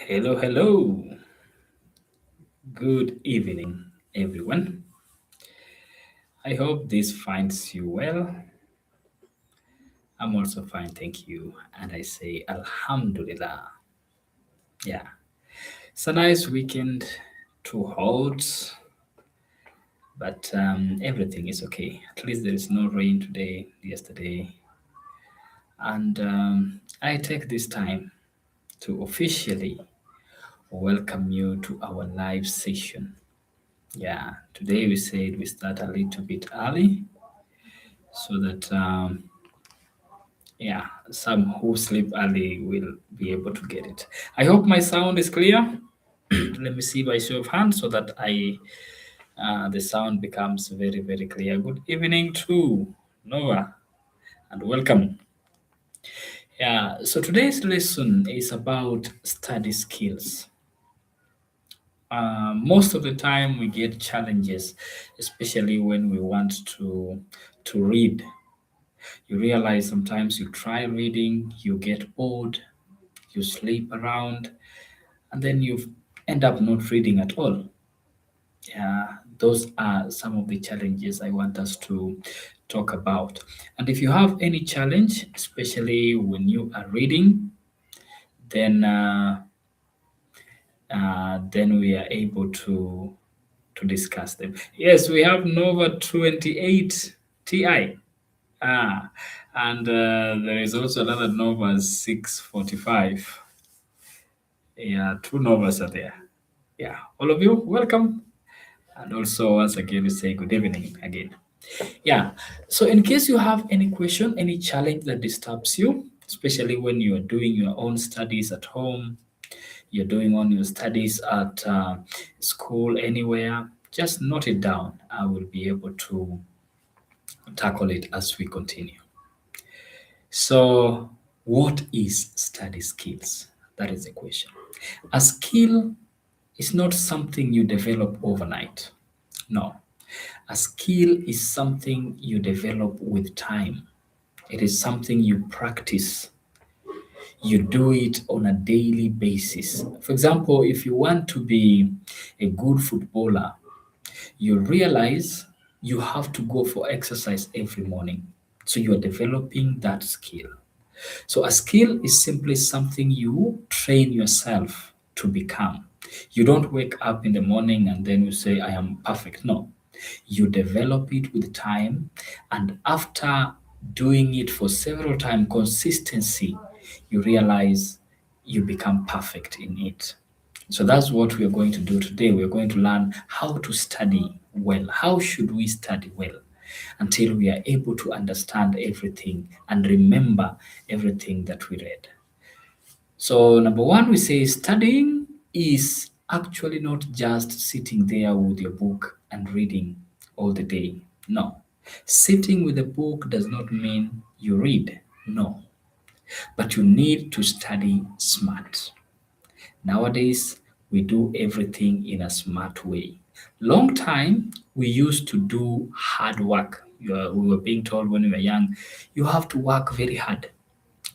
Hello, hello. Good evening, everyone. I hope this finds you well. I'm also fine, thank you. And I say Alhamdulillah. Yeah, it's a nice weekend, too hot, but everything is okay. At least there is no rain today, yesterday. And I take this time to officially welcome you to our live session. Yeah, today we said we start a little bit early so that yeah, some who sleep early will be able to get it. I hope my sound is clear. Let me see by show of hands so that I the sound becomes very clear. Good evening to Nova and welcome. Yeah, so today's lesson is about study skills. Most of the time we get challenges, especially when we want to read. You realize sometimes you try reading, you get bored, you sleep around, and then you end up not reading at all. Yeah, those are some of the challenges I want us to talk about. And if you have any challenge, especially when you are reading, then then we are able to discuss them. Yes, we have Nova 28 Ti. Ah, and there is also another Nova 645. Yeah, two Novas are there. Yeah, all of you, welcome. And also, once again, we say good evening again. Yeah, so in case you have any question, any challenge that disturbs you, especially when you are doing your own studies at home, you're doing on your studies at school, anywhere, just note it down. I will be able to tackle it as we continue. So, what is study skills? That is the question. A skill is not something you develop overnight. No. A skill is something you develop with time. It is something you practice. You do it on a daily basis. For example, if you want to be a good footballer, you realize you have to go for exercise every morning. So you are developing that skill. So a skill is simply something you train yourself to become. You don't wake up in the morning and then you say, I am perfect. No. You develop it with time, and after doing it for several times, consistency, you realize you become perfect in it. So that's what we are going to do today. We are going to learn how to study well. How should we study well? Until we are able to understand everything and remember everything that we read. So, number one, we say studying is actually not just sitting there with your book and reading all the day. No. Sitting with a book does not mean you read. No. But you need to study smart. Nowadays, we do everything in a smart way. Long time, we used to do hard work. We were being told when we were young, you have to work very hard.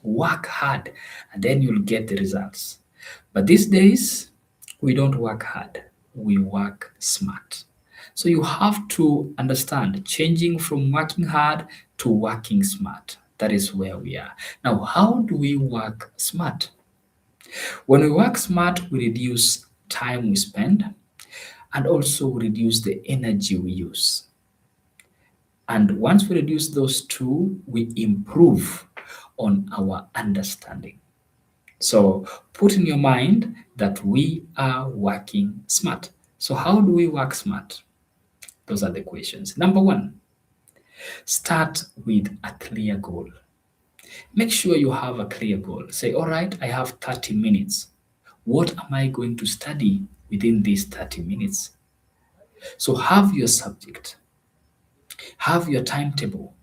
Work hard, and then you'll get the results. But these days, we don't work hard, we work smart. So you have to understand changing from working hard to working smart. That is where we are. Now, how do we work smart? When we work smart, we reduce time we spend and also we reduce the energy we use. And once we reduce those two, we improve on our understanding. So put in your mind that we are working smart. So, how do we work smart? Those are the questions. Number one, start with a clear goal. Make sure you have a clear goal. Say, all right, I have 30 minutes. What am I going to study within these 30 minutes? So, have your subject, have your timetable,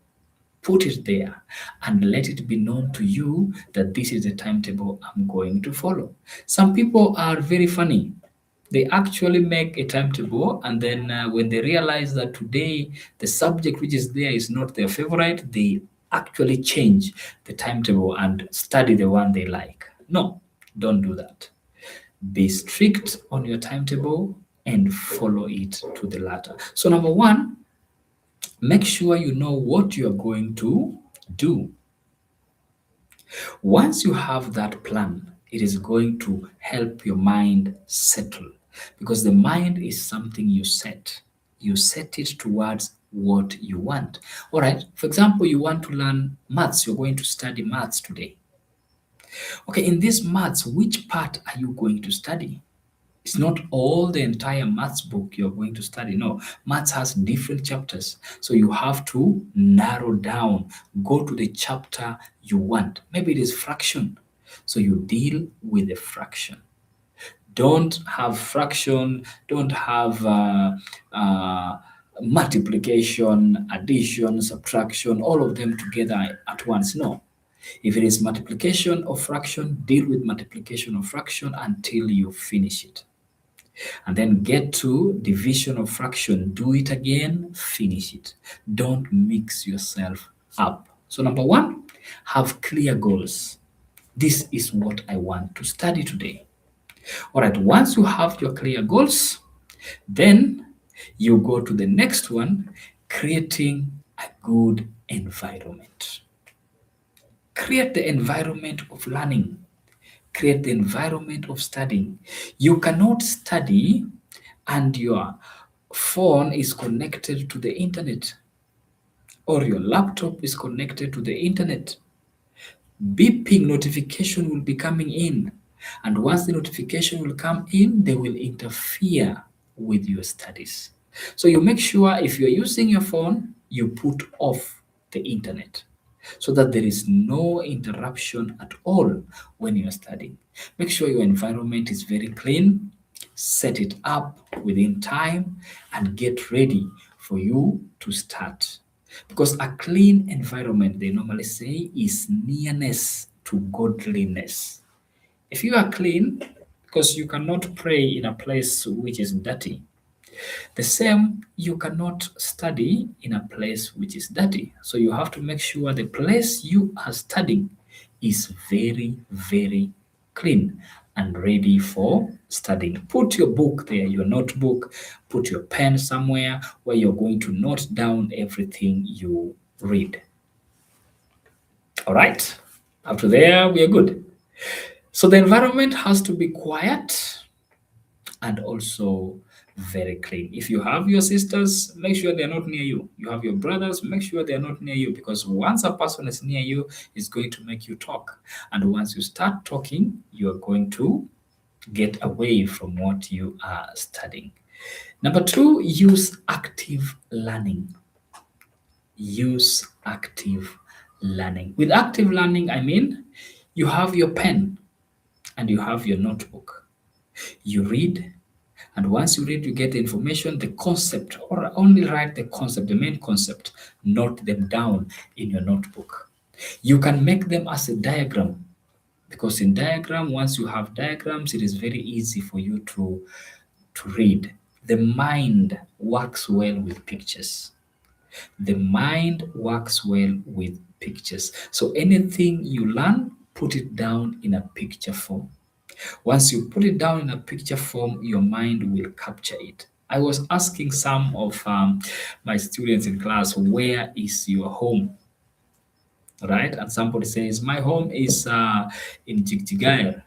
put it there, and let it be known to you that this is the timetable I'm going to follow. Some people are very funny. They actually make a timetable, and then when they realize that today the subject which is there is not their favorite, they actually change the timetable and study the one they like. No, don't do that. Be strict on your timetable and follow it to the latter. So, number one, make sure you know what you are going to do. Once you have that plan, it is going to help your mind settle because the mind is something you set. You set it towards what you want. All right. For example, you want to learn maths. You're going to study maths today. Okay. In this maths, which part are you going to study? It's not all the entire maths book you're going to study. No, maths has different chapters. So you have to narrow down, go to the chapter you want. Maybe it is fraction. So you deal with the fraction. Don't have fraction, don't have multiplication, addition, subtraction, all of them together at once. No. If it is multiplication of fraction, deal with multiplication of fraction until you finish it, and then get to division of fraction, do it again, finish it. Don't mix yourself up. So number one, have clear goals. This is what I want to study today. All right, once you have your clear goals, then you go to the next one, creating a good environment. Create the environment of learning. Create the environment of studying. You cannot study and your phone is connected to the internet or your laptop is connected to the internet. Beeping notification will be coming in. And once the notification will come in, they will interfere with your studies. So you make sure if you're using your phone, you put off the internet so that there is no interruption at all when you're studying. Make sure your environment is very clean, set it up within time, and get ready for you to start. Because a clean environment, they normally say, is nearness to godliness. If you are clean, because you cannot pray in a place which is dirty, the same, you cannot study in a place which is dirty. So you have to make sure the place you are studying is very, very clean and ready for studying. Put your book there, your notebook, put your pen somewhere where you're going to note down everything you read. All right, up to there, we are good. So the environment has to be quiet and also very clean. If you have your sisters, make sure they're not near you. You have your brothers, make sure they're not near you, because once a person is near you, it's going to make you talk. And once you start talking, you are going to get away from what you are studying. Number two, use active learning. Use active learning. With active learning, I mean you have your pen and you have your notebook. You read, and once you read, you get the information, the concept, or only write the concept, the main concept, note them down in your notebook. You can make them as a diagram, because in diagram, once you have diagrams, it is very easy for you to read. The mind works well with pictures. The mind works well with pictures. So anything you learn, put it down in a picture form. Once you put it down in a picture form, your mind will capture it. I was asking some of my students in class, where is your home? Right? And somebody says, my home is in Jigjigair.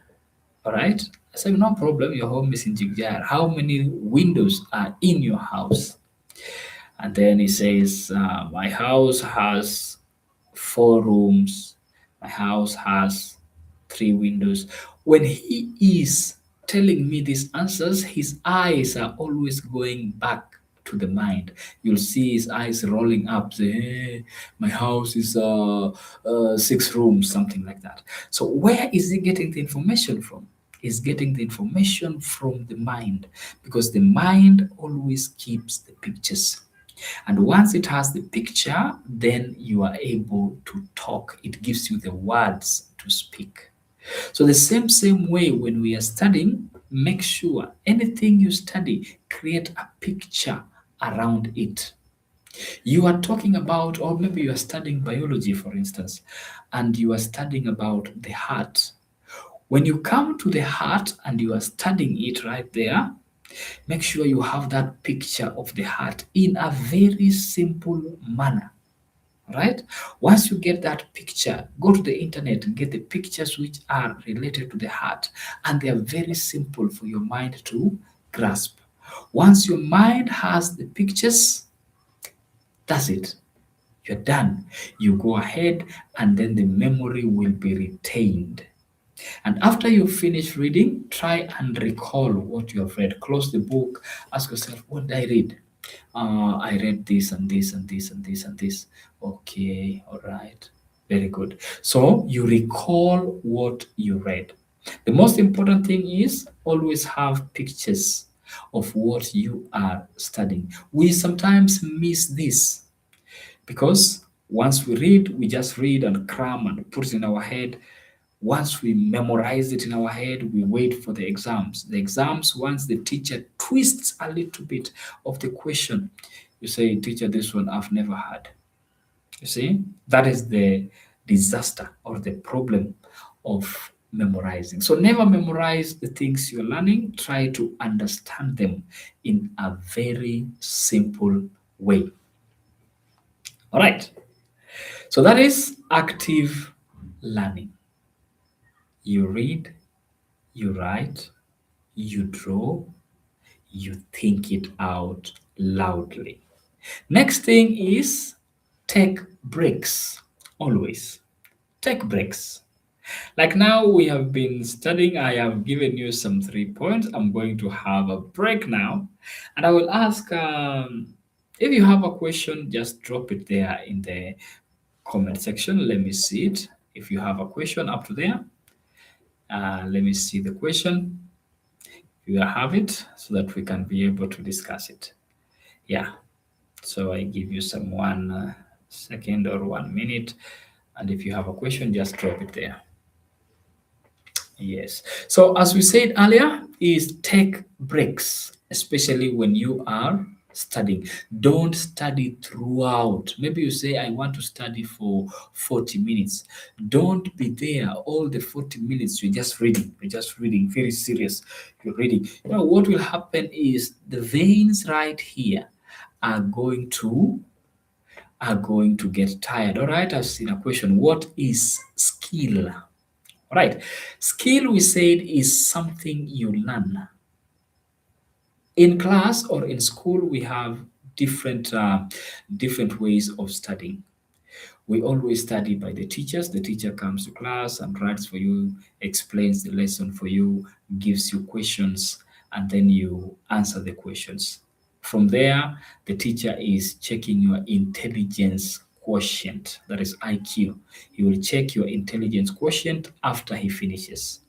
All right? I said, no problem, your home is in Jigjigair. How many windows are in your house? And then he says, my house has 4 rooms. My house has 3 windows. When he is telling me these answers, his eyes are always going back to the mind. You'll see his eyes rolling up, say, hey, my house is 6 rooms, something like that. So where is he getting the information from? He's getting the information from the mind, because the mind always keeps the pictures. And once it has the picture, then you are able to talk. It gives you the words to speak. So the same way when we are studying, make sure anything you study, create a picture around it. You are talking about, or maybe you are studying biology, for instance, and you are studying about the heart. When you come to the heart and you are studying it right there, make sure you have that picture of the heart in a very simple manner. Right? Once you get that picture, go to the internet and get the pictures which are related to the heart, and they are very simple for your mind to grasp. Once your mind has the pictures, that's it. You're done. You go ahead, and then the memory will be retained. And after you finish reading, try and recall what you have read. Close the book, ask yourself, what did I read? I read this and this and this and this and this. Okay, all right. Very good. So you recall what you read. The most important thing is always have pictures of what you are studying. We sometimes miss this because once we read, we just read and cram and put it in our head. Once we memorize it in our head, we wait for the exams. The exams, once the teacher twists a little bit of the question, you say, teacher, this one I've never had. You see, that is the disaster or the problem of memorizing. So never memorize the things you're learning. Try to understand them in a very simple way. All right. So that is active learning. You read, you write, you draw, you think it out loudly. Next thing is take breaks. Always take breaks. Like now, we have been studying. I have given you some 3 points. I'm going to have a break now. And I will ask if you have a question, just drop it there in the comment section. Let me see it. If you have a question up to there, let me see the question. You have it so that we can be able to discuss it. Yeah. So I give you some 1 second or 1 minute. And if you have a question, just drop it there. Yes. So as we said earlier, is take breaks, especially when you are studying. Don't study throughout. Maybe you say, I want to study for 40 minutes. Don't be there all the 40 minutes. You're just reading. You're just reading, very serious. You're reading. You know, what will happen is the veins right here are going to get tired. All right, I've seen a question. What is skill? All right, skill we said is something you learn. In class or in school, we have different ways of studying. We always study by the teachers. The teacher comes to class and writes for you, explains the lesson for you, gives you questions, and then you answer the questions. From there, the teacher is checking your intelligence quotient, that is IQ. He will check your intelligence quotient after he finishes.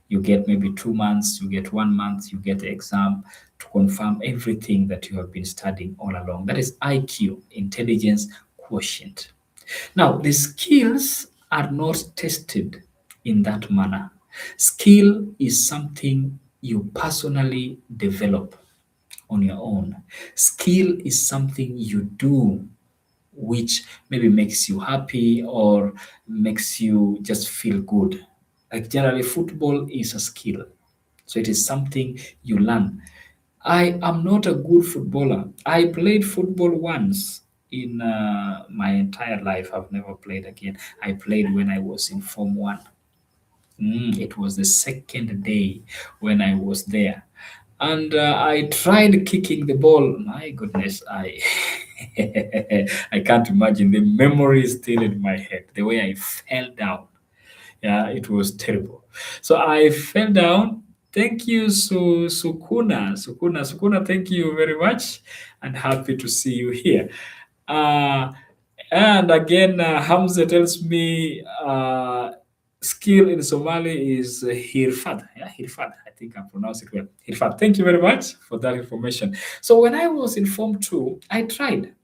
You get maybe 2 months, you get 1 month, you get the exam to confirm everything that you have been studying all along. That is IQ, intelligence quotient. Now, the skills are not tested in that manner. Skill is something you personally develop on your own. Skill is something you do which maybe makes you happy or makes you just feel good. Like generally, football is a skill. So it is something you learn. I am not a good footballer. I played football once in my entire life. I've never played again. I played when I was in Form 1. It was the second day when I was there. And I tried kicking the ball. My goodness, I I can't imagine. The memory is still in my head. The way I fell down. Yeah, it was terrible. So I fell down. Thank you, Sukuna, thank you very much, and happy to see you here. Uh, and again, Hamza tells me skill in Somali is hirfad. Yeah, hirfad. I think I pronounced it well. Hirfad. Thank you very much for that information. So when I was in Form 2, I tried,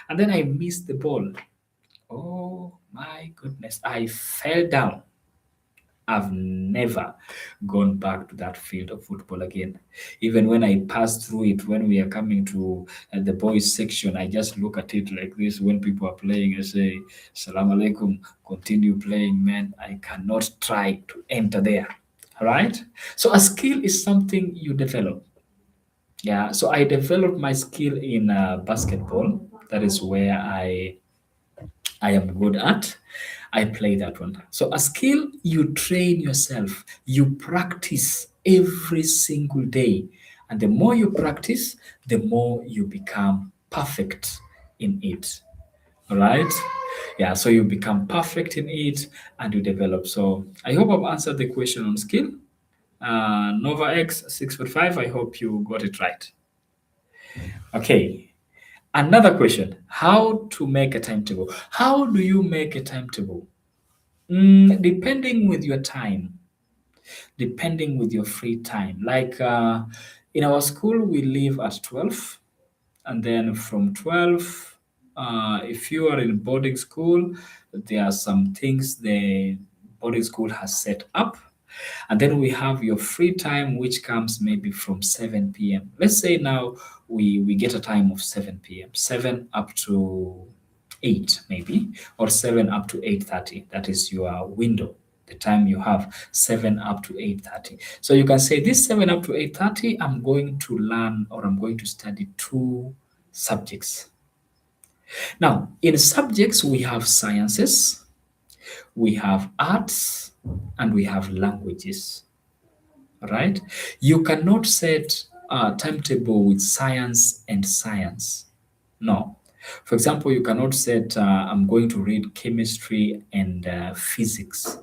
and then I missed the ball. Oh my goodness! I fell down. I've never gone back to that field of football again. Even when I pass through it, when we are coming to the boys section, I just look at it like this. When people are playing, I say, Salam alaikum, continue playing, man. I cannot try to enter there. All right. So a skill is something you develop. Yeah. So I developed my skill in basketball. That is where I am good at. I play that one. So a skill you train yourself, you practice every single day. And the more you practice, the more you become perfect in it. All right? Yeah, so you become perfect in it and you develop. So I hope I've answered the question on skill. Nova X 6 foot 5, I hope you got it right. Okay, another question. How to make a timetable? How do you make a timetable? Depending with your time, depending with your free time. Like in our school, we leave at 12, and then from 12, if you are in boarding school, there are some things the boarding school has set up. And then we have your free time, which comes maybe from 7 p.m. Let's say now we get a time of 7 p.m., 7 up to 8 maybe, or 7 up to 8:30. That is your window, the time you have, 7 up to 8:30. So you can say this 7 up to 8:30, I'm going to learn or I'm going to study two subjects. Now, in subjects, we have sciences, we have arts, and we have languages. Right? You cannot set a timetable with science and science. No. For example, you cannot set, I'm going to read chemistry and physics,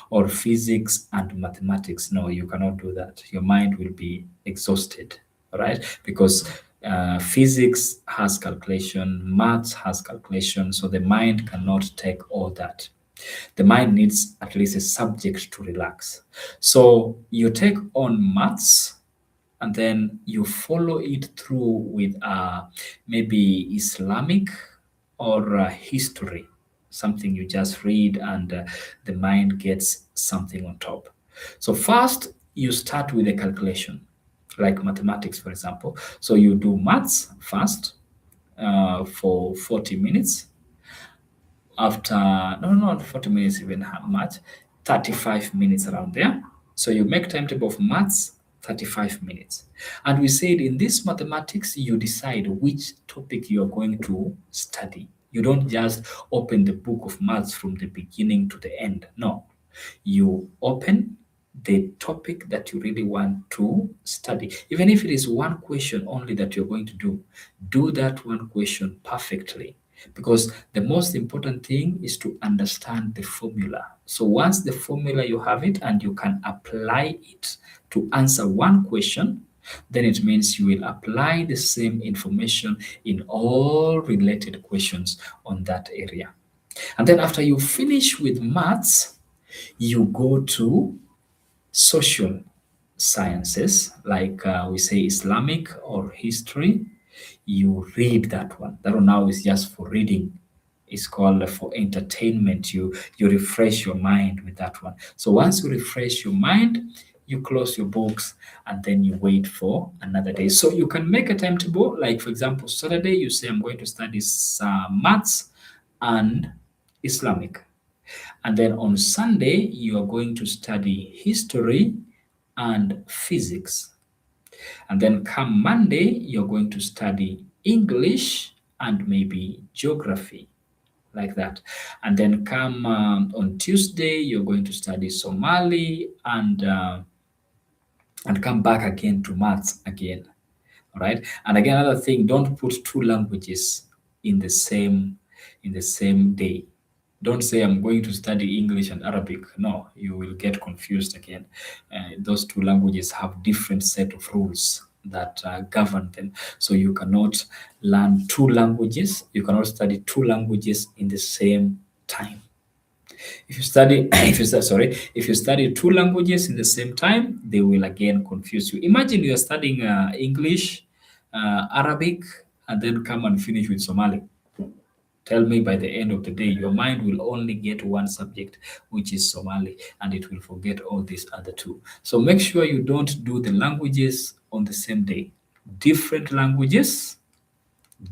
or physics and mathematics. No, you cannot do that. Your mind will be exhausted, right? Because physics has calculation, maths has calculation, so the mind cannot take all that. The mind needs at least a subject to relax. So you take on maths and then you follow it through with maybe Islamic or history, something you just read and the mind gets something on top. So first you start with a calculation, like mathematics, for example. So you do maths first for 40 minutes. After, no, not 40 minutes even much, 35 minutes around there. So you make timetable of maths, 35 minutes. And we said in this mathematics, you decide which topic you are going to study. You don't just open the book of maths from the beginning to the end. No, you open the topic that you really want to study. Even if it is one question only that you're going to do that one question perfectly. Because the most important thing is to understand the formula. So once the formula you have it and you can apply it to answer one question, then it means you will apply the same information in all related questions on that area. And then after you finish with maths, you go to social sciences, like we say Islamic or history. You read that one. That one now is just for reading. It's called for entertainment. You refresh your mind with that one. So once you refresh your mind, you close your books and then you wait for another day. So you can make a timetable. Like for example, Saturday you say I'm going to study maths and Islamic. And then on Sunday, you are going to study history and physics. And then come Monday, you're going to study English and maybe geography, like that. And then come on Tuesday, you're going to study Somali and come back again to maths again. All right. And again, another thing, don't put two languages in the same day. Don't say I'm going to study English and Arabic. No, you will get confused again. Those two languages have different set of rules that govern them. So you cannot learn two languages. You cannot study two languages in the same time. If you study, if you study two languages in the same time, they will again confuse you. Imagine you are studying English, Arabic, and then come and finish with Somali. Tell me by the end of the day, your mind will only get one subject, which is Somali, and it will forget all these other two. So make sure you don't do the languages on the same day. Different languages,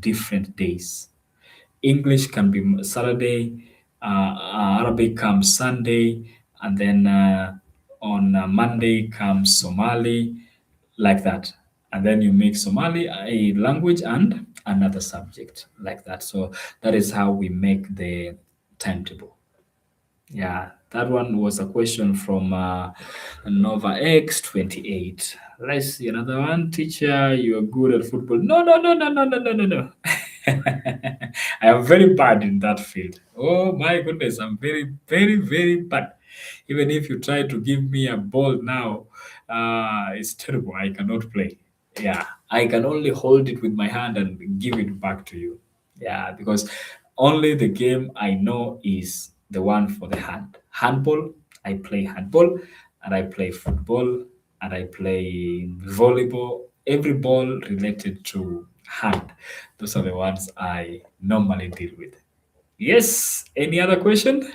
different days. English can be Saturday, Arabic comes Sunday, and then On Monday comes Somali, like that. And then you make Somali a language and another subject, like that. So that is how we make the timetable. Yeah, that one was a question from Nova X28. Let's see another one. Teacher, you are good at football. No, no, no, no, no, no, no, no, no. I am very bad in that field. Oh my goodness, I'm very, very, very bad. Even if you try to give me a ball now, it's terrible. I cannot play. Yeah, I can only hold it with my hand and give it back to you. Yeah, because only the game I know is the one for the hand. Handball, I play handball, and I play football, and I play volleyball. Every ball related to hand. Those are the ones I normally deal with. Yes, any other question?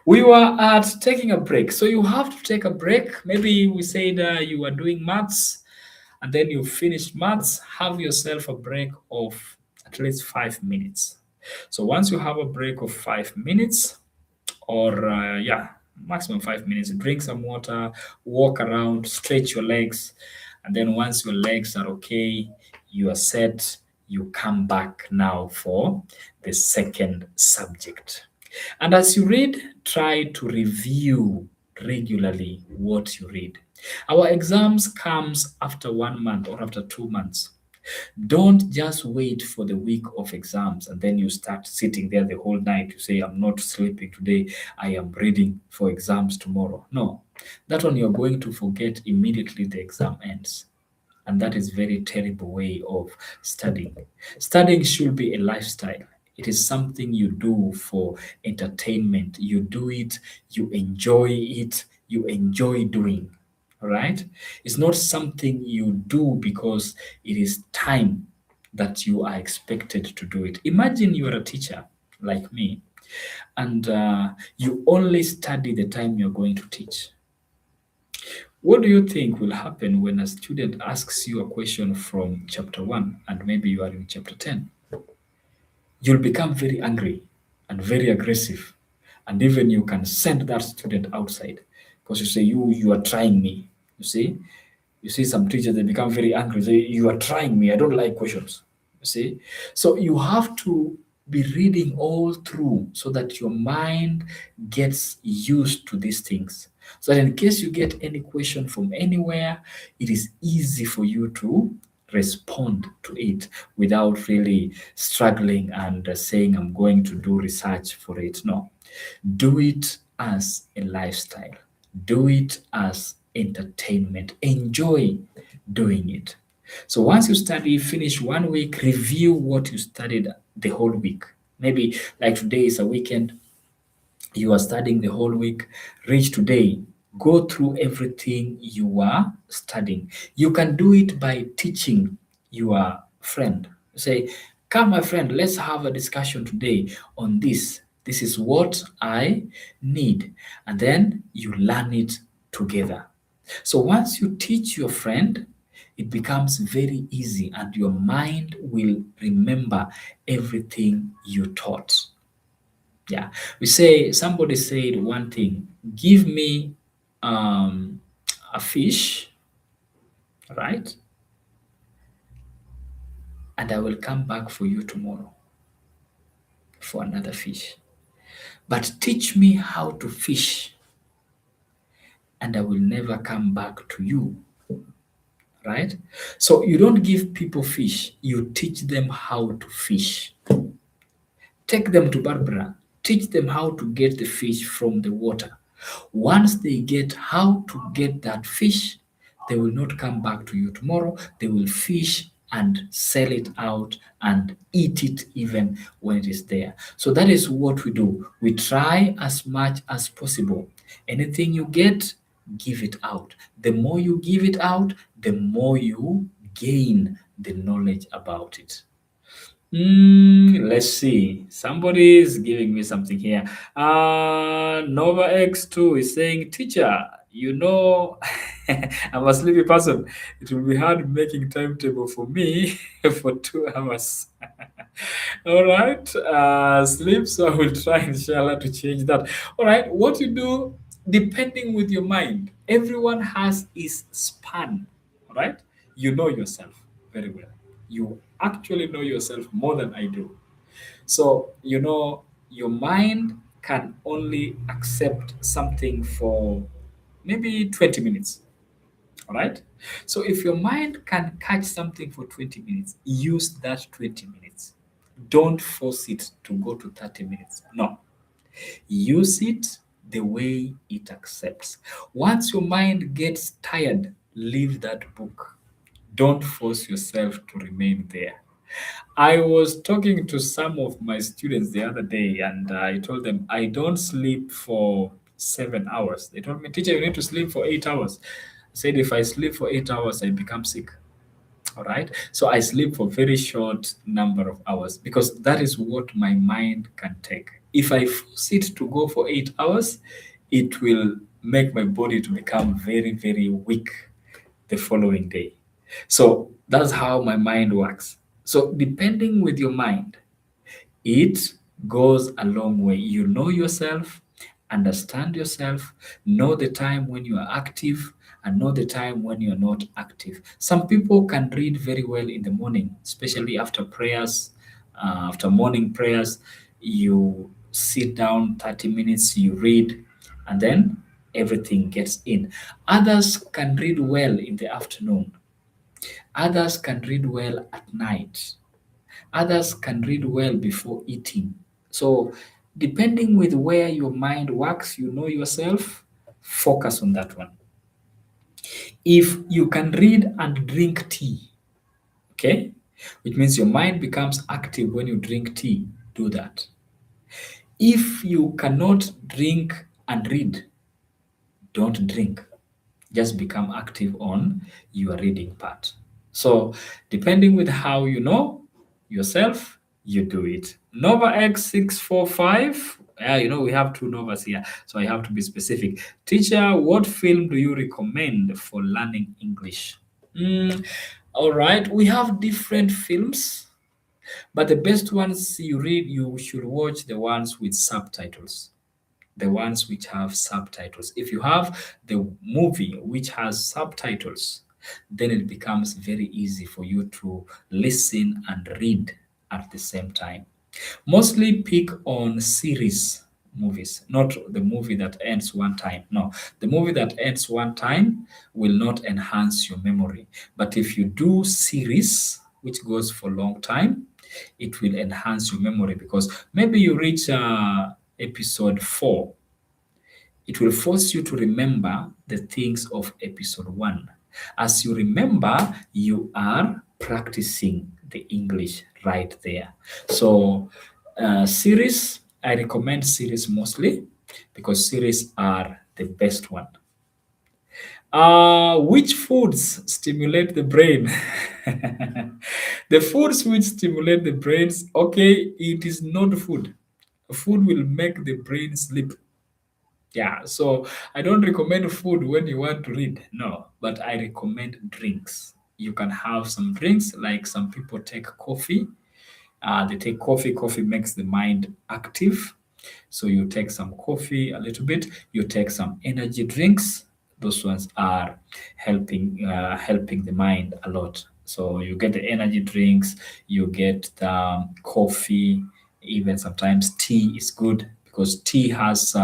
We were at taking a break. So you have to take a break. Maybe we said you were doing maths and then you finished maths, have yourself a break of at least 5 minutes. So once you have a break of 5 minutes, or yeah, maximum 5 minutes, drink some water, walk around, stretch your legs, and then once your legs are okay, you are set, you come back now for the second subject. And as you read, try to review regularly what you read. Our exams comes after 1 month or after 2 months. Don't just wait for the week of exams and then you start sitting there the whole night. You say, I'm not sleeping today. I am reading for exams tomorrow. No, that one you're going to forget immediately the exam ends. And that is very terrible way of studying. Studying should be a lifestyle. It is something you do for entertainment. You do it, you enjoy it, you enjoy doing. All right? It's not something you do because it is time that you are expected to do it. Imagine you are a teacher like me and you only study the time you're going to teach. What do you think will happen when a student asks you a question from chapter 1 and maybe you are in chapter 10? You'll become very angry and very aggressive. And even you can send that student outside because you say, you are trying me. You see? You see some teachers, they become very angry. Say, you are trying me. I don't like questions. You see? So you have to be reading all through so that your mind gets used to these things. So that in case you get any question from anywhere, it is easy for you to respond to it without really struggling and saying, I'm going to do research for it. No, do it as a lifestyle, do it as entertainment, enjoy doing it. So once you study, finish 1 week, review what you studied the whole week. Maybe like today is a weekend, you are studying the whole week, reach today, go through everything you are studying. You can do it by teaching your friend. Say, come, my friend, let's have a discussion today on this. This is what I need. And then you learn it together. So once you teach your friend, it becomes very easy and your mind will remember everything you taught. Yeah, we say somebody said one thing, give me a fish, right? And I will come back for you tomorrow for another fish. But teach me how to fish, and I will never come back to you, right? So you don't give people fish, you teach them how to fish. Take them to Barbara, teach them how to get the fish from the water. Once they get how to get that fish, they will not come back to you tomorrow. They will fish and sell it out and eat it even when it is there. So that is what we do. We try as much as possible. Anything you get, give it out. The more you give it out, the more you gain the knowledge about it. Let's see. Somebody is giving me something here. Nova X2 is saying, teacher, you know, I'm a sleepy person. It will be hard making timetable for me for 2 hours. All right. Sleep, so I will try, inshallah, to change that. All right. What you do depending with your mind. Everyone has his span, right? You know yourself very well. You actually know yourself more than I do. So, your mind can only accept something for maybe 20 minutes. All right. So, if your mind can catch something for 20 minutes, use that 20 minutes. Don't force it to go to 30 minutes. No, use it the way it accepts. Once your mind gets tired, leave that book. Don't force yourself to remain there. I was talking to some of my students the other day, and I told them I don't sleep for 7 hours. They told me, "Teacher, you need to sleep for 8 hours." I said, if I sleep for 8 hours, I become sick. All right. So I sleep for very short number of hours because that is what my mind can take. If I force it to go for 8 hours, it will make my body to become very, very weak the following day. So that's how my mind works. So depending with your mind, it goes a long way. You know yourself, understand yourself, know the time when you are active, and know the time when you are not active. Some people can read very well in the morning, especially after prayers, after morning prayers. You sit down 30 minutes, you read, and then everything gets in. Others can read well in the afternoon, others can read well at night. Others can read well before eating. So, depending with where your mind works, you know yourself, focus on that one. If you can read and drink tea, okay, which means your mind becomes active when you drink tea, do that. If you cannot drink and read, don't drink. Just become active on your reading part. So, depending with how you know yourself, you do it. Nova X645. Yeah, we have two Novas here, so I have to be specific. Teacher, what film do you recommend for learning English? All right, we have different films, but the best ones you should watch the ones with subtitles, the ones which have subtitles. If you have the movie which has subtitles, then it becomes very easy for you to listen and read at the same time. Mostly pick on series movies, not the movie that ends one time. No, the movie that ends one time will not enhance your memory. But if you do series, which goes for a long time, it will enhance your memory because maybe you reach episode 4, it will force you to remember the things of episode 1. As you remember, you are practicing the English right there. So, series, I recommend series mostly because series are the best one. Which foods stimulate the brain? The foods which stimulate the brains, okay, it is not food. Food will make the brain sleep. Yeah, so I don't recommend food when you want to read. No, but I recommend drinks. You can have some drinks, like some people take coffee. They take coffee. Coffee makes the mind active. So you take some coffee a little bit. You take some energy drinks. Those ones are helping the mind a lot. So you get the energy drinks. You get the coffee. Even sometimes tea is good because tea has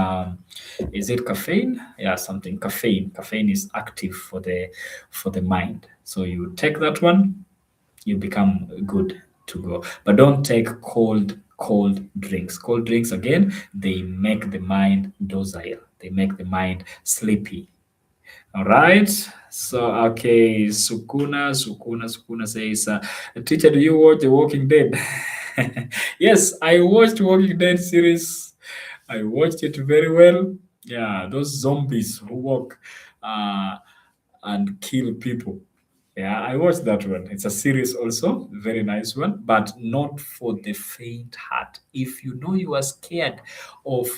is it caffeine? Yeah, something caffeine. Caffeine is active for the mind. So you take that one, you become good to go. But don't take cold drinks. Cold drinks again, they make the mind docile. They make the mind sleepy. All right. So okay, Sukuna says, teacher, do you watch The Walking Dead? Yes, I watched Walking Dead series. I watched it very well. Yeah, those zombies who walk uh, and kill people. Yeah, I watched that one. It's a series also, very nice one, but not for the faint heart. If you know you are scared of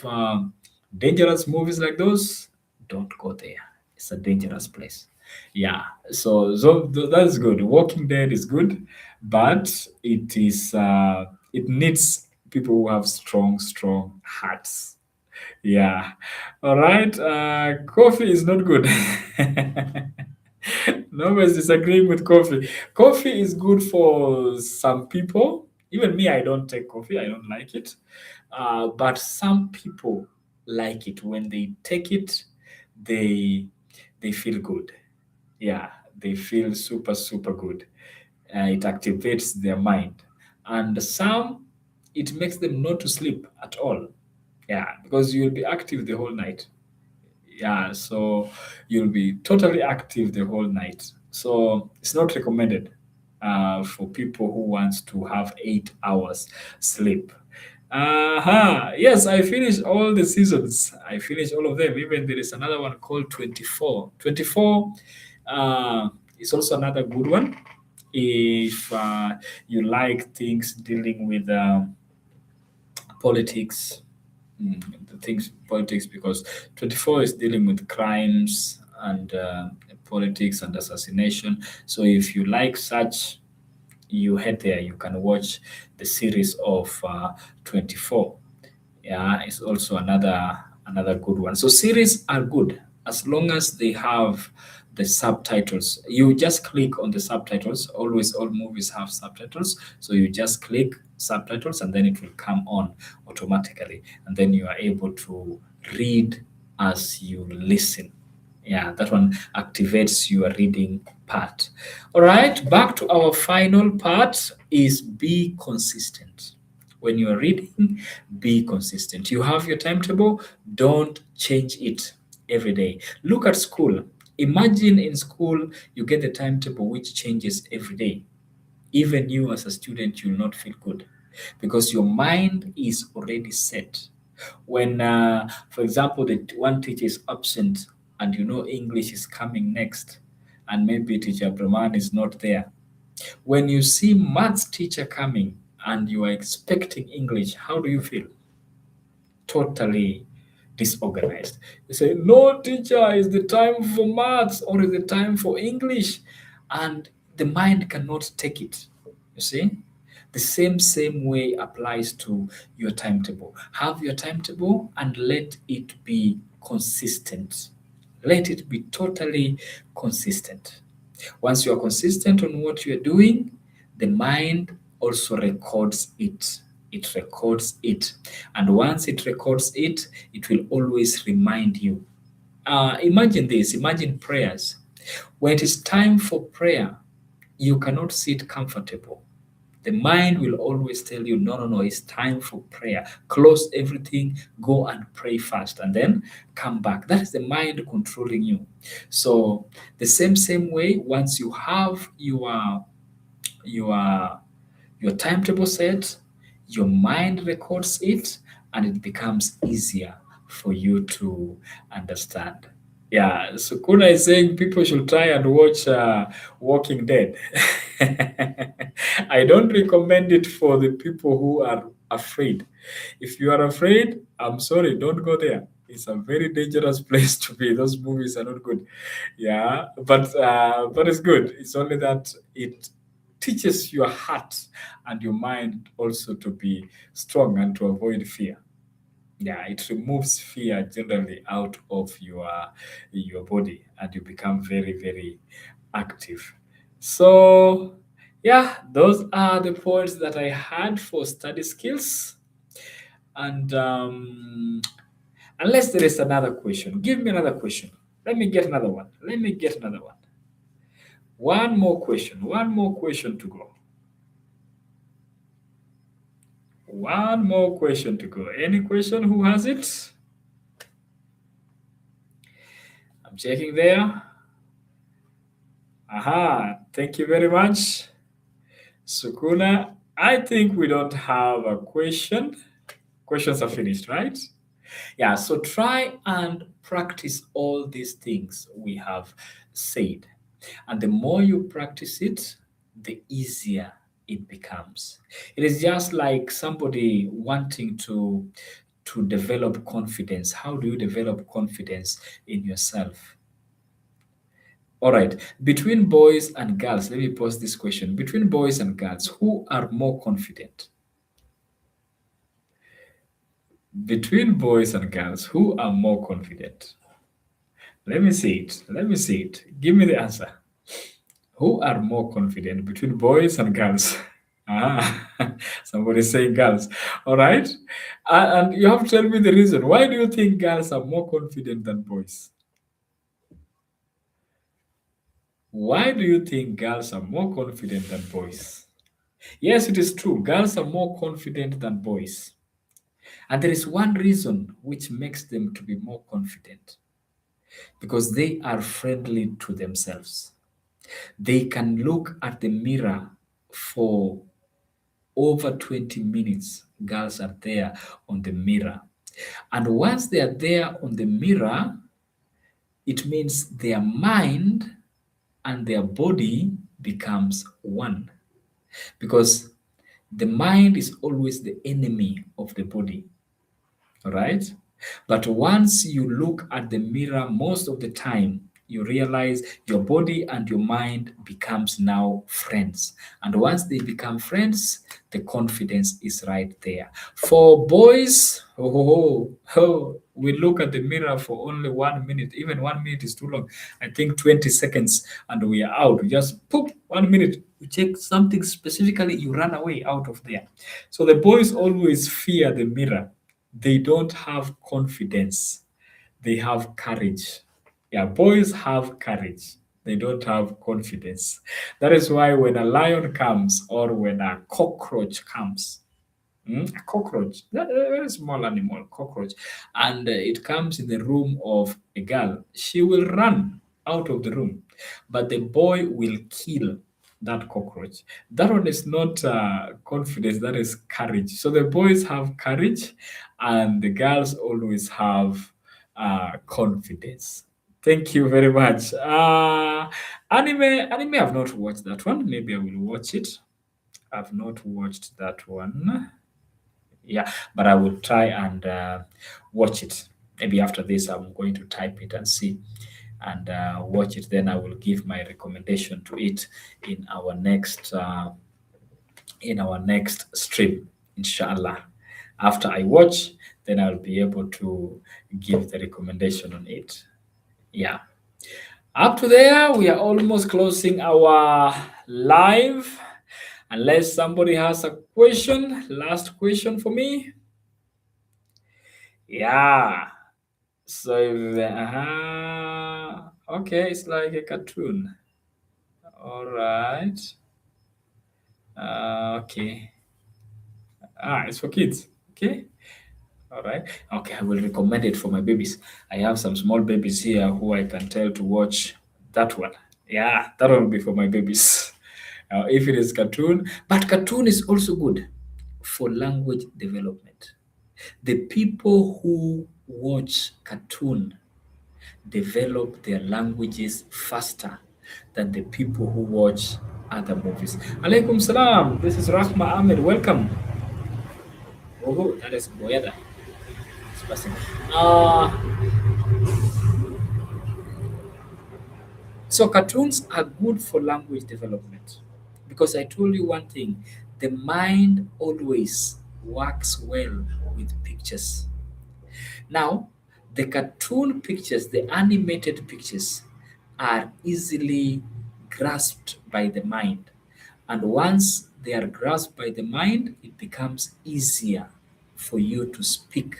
dangerous movies like those, don't go there. It's a dangerous place. Yeah, so that's good. Walking Dead is good, but it needs people who have strong hearts. Yeah. All right. Coffee is not good. Nobody's disagreeing with coffee. Coffee is good for some people. Even me, I don't take coffee. I don't like it. But some people like it. When they take it, they they feel good. Yeah, they feel super super good. It activates their mind, and some it makes them not to sleep at all. Yeah, because you'll be active the whole night. Yeah, so you'll be totally active the whole night. So it's not recommended for people who wants to have 8 hours sleep. Yes, I finished all the seasons. I finished all of them. Even there is another one called 24. 24 is also another good one. If you like things dealing with politics, the things politics, because 24 is dealing with crimes and politics and assassination. So if you like such, you head there. You can watch the series of 24. Yeah, it's also another good one. So series are good as long as they have the subtitles. You just click on the subtitles. Always all movies have subtitles. So you just click subtitles and then it will come on automatically. And then you are able to read as you listen. Yeah, that one activates your reading part. All right, back to our final part is be consistent. When you are reading, be consistent. You have your timetable, don't change it every day. Look at school. Imagine in school you get the timetable which changes every day. Even you as a student, you'll not feel good because your mind is already set. When, for example, the one teacher is absent and you know English is coming next, and maybe teacher Brahman is not there. When you see maths teacher coming and you are expecting English, how do you feel? Totally disorganized. You say, no, teacher, is the time for maths or is the time for English? And the mind cannot take it. You see? The same way applies to your timetable. Have your timetable and let it be consistent. Let it be totally consistent. Once you are consistent on what you are doing, the mind also records it. It records it. And once it records it, it will always remind you. Imagine this, imagine prayers. When it is time for prayer, you cannot sit comfortable. The mind will always tell you, no, no, no, it's time for prayer. Close everything, go and pray first, and then come back. That is the mind controlling you. So the same way, once you have your your timetable set, your mind records it, and it becomes easier for you to understand. Yeah, so Kuna is saying people should try and watch Walking Dead. I don't recommend it for the people who are afraid. If you are afraid, I'm sorry, don't go there. It's a very dangerous place to be. Those movies are not good. Yeah, but it's good. It's only that it teaches your heart and your mind also to be strong and to avoid fear. Yeah, it removes fear generally out of your body and you become very, very active. So yeah, those are the points that I had for study skills. And unless there is another question, give me another question. Let me get another one. Let me get another one. One more question. One more question to go. One more question to go. Any question? Who has it? I'm checking there. Aha, thank you very much. Sukuna, I think we don't have a question. Questions are finished, right? Yeah, so try and practice all these things we have said. And the more you practice it, the easier it becomes. It is just like somebody wanting to develop confidence. How do you develop confidence in yourself? All right. Between boys and girls, let me pose this question. Between boys and girls, who are more confident? Between boys and girls, who are more confident? Let me see it. Let me see it. Give me the answer. Who are more confident between boys and girls? Ah, somebody saying girls. All right. And you have to tell me the reason. Why do you think girls are more confident than boys? Why do you think girls are more confident than boys? Yes, it is true. Girls are more confident than boys. And there is one reason which makes them to be more confident because they are friendly to themselves. They can look at the mirror for over 20 minutes. Girls are there on the mirror. And once they are there on the mirror, it means their mind and their body becomes one because the mind is always the enemy of the body. All right. But once you look at the mirror most of the time, you realize your body and your mind becomes now friends. And once they become friends, the confidence is right there. For boys, we look at the mirror for only 1 minute. Even 1 minute is too long. I think 20 seconds and we are out. We just poop 1 minute. You check something specifically, you run away out of there. So the boys always fear the mirror. They don't have confidence, they have courage. Yeah, boys have courage, they don't have confidence. That is why when a lion comes or when a cockroach comes, a cockroach, a very small animal, cockroach, and it comes in the room of a girl, she will run out of the room, but the boy will kill that cockroach. That one is not confidence, that is courage. So the boys have courage, and the girls always have confidence. Thank you very much. Anime, I've not watched that one. Maybe I will watch it. I've not watched that one. Yeah, but I will try and watch it. Maybe after this, I'm going to type it and see and watch it. Then I will give my recommendation to it in our next stream, inshallah. After I watch, then I'll be able to give the recommendation on it. Yeah. Up to there, we are almost closing our live. Unless somebody has a question, last question for me. Yeah. So, okay, it's like a cartoon. All right. Okay. It's for kids. Okay. All right. Okay, I will recommend it for my babies. I have some small babies here who I can tell to watch that one. Yeah, that one will be for my babies. If it is cartoon, but cartoon is also good for language development. The people who watch cartoon develop their languages faster than the people who watch other movies. Alaikum salam. This is Rahma Ahmed. Welcome. Oh, that is Boyada. It's passing. Uh, so cartoons are good for language development because I told you one thing: the mind always works well with pictures. Now, the cartoon pictures, the animated pictures, are easily grasped by the mind. And once they are grasped by the mind, it becomes easier for you to speak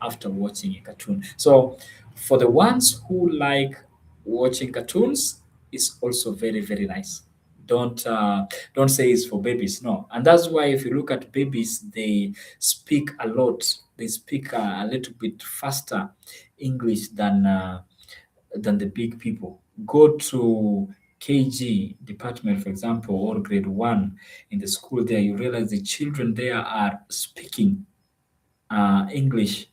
after watching a cartoon. So, for the ones who like watching cartoons, it's also very, very nice. Don't say it's for babies, no. And that's why if you look at babies, they speak a lot. They speak a little bit faster English than the big people. Go to KG department, for example, or grade one in the school there, you realize the children there are speaking English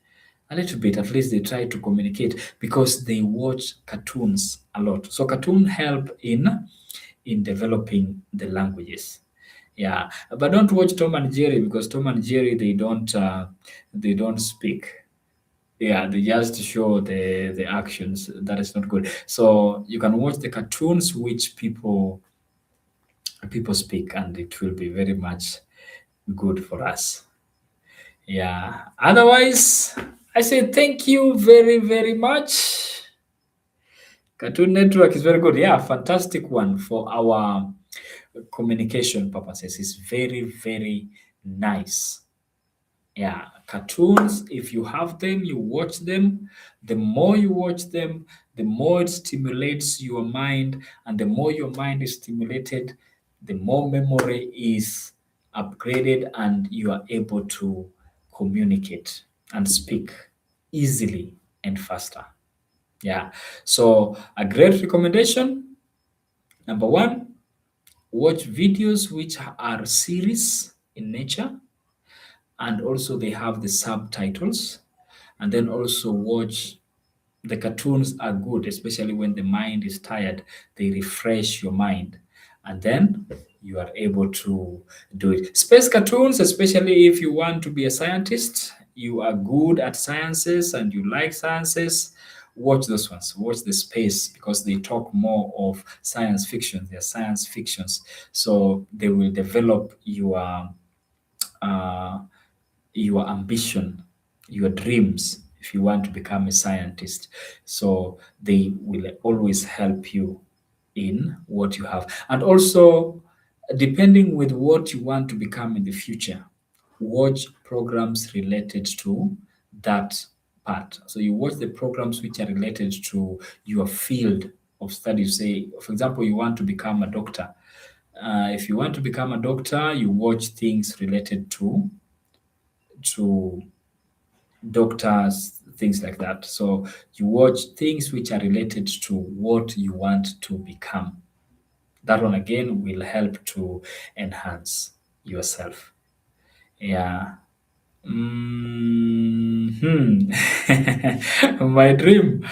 a little bit. At least they try to communicate because they watch cartoons a lot. So cartoon help in developing the languages. Yeah, but don't watch Tom and Jerry because Tom and Jerry they don't speak. Yeah, they just show the actions. That is not good. So you can watch the cartoons which people speak, and it will be very much good for us. Yeah. Otherwise, I say thank you very, very much. Cartoon Network is very good. Yeah, fantastic one for our communication purposes. It's very, very nice. Yeah, cartoons, if you have them, you watch them. The more you watch them, the more it stimulates your mind. And the more your mind is stimulated, the more memory is upgraded and you are able to communicate and speak easily and faster. Yeah. So, a great recommendation. Number one, watch videos which are series in nature, and also they have the subtitles. And then also watch the cartoons are good, especially when the mind is tired. They refresh your mind, and then you are able to do it. Space cartoons, especially if you want to be a scientist, you are good at sciences and you like sciences. Watch those ones. Watch the space because they talk more of science fiction. They're science fictions, so they will develop uh, your ambition, your dreams, if you want to become a scientist. So they will always help you in what you have. And also, depending with what you want to become in the future, watch programs related to that part. So you watch the programs which are related to your field of study. Say, for example, you want to become a doctor. If you want to become a doctor, you watch things related to doctors, things like that. So you watch things which are related to what you want to become. That one again will help to enhance yourself. Yeah. Hmm. My dream.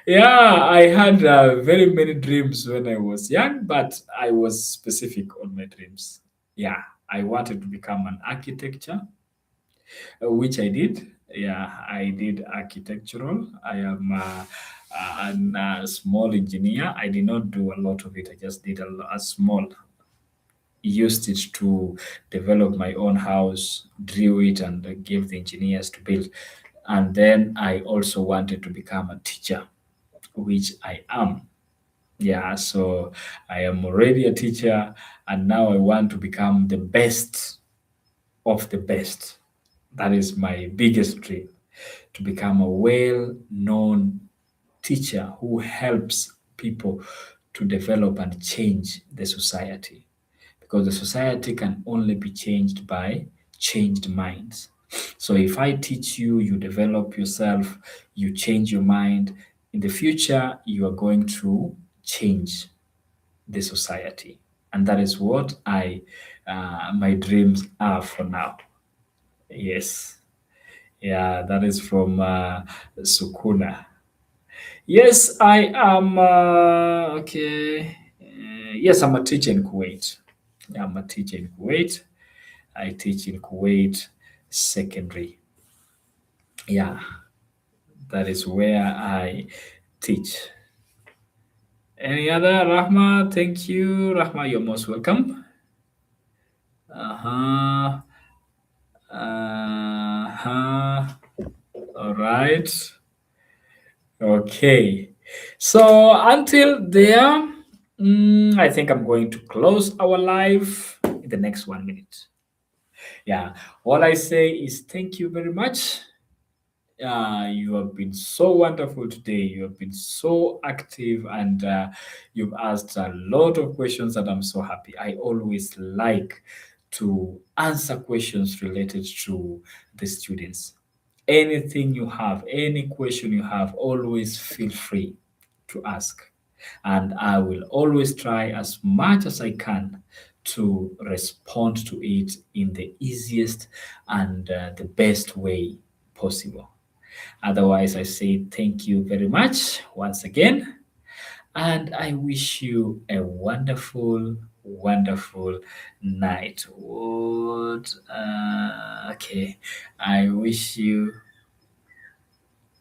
Yeah, I had very many dreams when I was young, but I was specific on my dreams. Yeah, I wanted to become an architecture, which I did. Yeah, I did architectural. I am a small engineer. I did not do a lot of it. I just did a small. Used it to develop my own house, drew it, and gave the engineers to build. And then I also wanted to become a teacher, which I am. Yeah, so I am already a teacher, and now I want to become the best of the best. That is my biggest dream, to become a well known teacher who helps people to develop and change the society. Because the society can only be changed by changed minds. So if I teach you, you develop yourself, you change your mind, in the future, you are going to change the society. And that is what my dreams are for now. Yes. Yeah, that is from Sukuna. Yes, I am. Okay. Yes, I'm a teacher in Kuwait. I'm a teacher in Kuwait. I teach in Kuwait secondary. Yeah, that is where I teach. Any other, Rahma? Thank you, Rahma. You're most welcome. Uh huh. Uh huh. All right. Okay. So until there, I think I'm going to close our live in the next 1 minute. Yeah. All I say is thank you very much. You have been so wonderful today. You have been so active, and you've asked a lot of questions, and I'm so happy. I always like to answer questions related to the students. Anything you have, any question you have, always feel free to ask. And I will always try as much as I can to respond to it in the easiest and the best way possible. Otherwise, I say thank you very much once again, and I wish you a wonderful, wonderful night. Okay, I wish you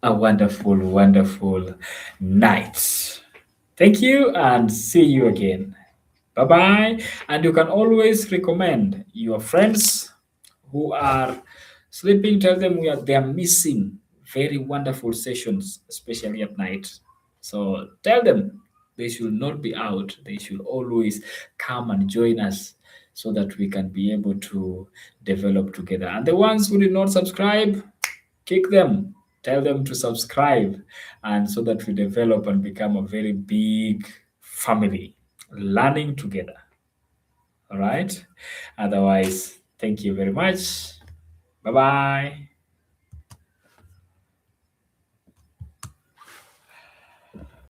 a wonderful, wonderful night. Thank you, and see you again. Bye bye. And you can always recommend your friends who are Sleeping, tell them they are missing very wonderful sessions, especially at night. So tell them they should not be out. They should always come and join us so that we can be able to develop together. And the ones who did not subscribe, kick them. Tell them to subscribe, and so that we develop and become a very big family, learning together. All right. Otherwise, thank you very much. Bye bye.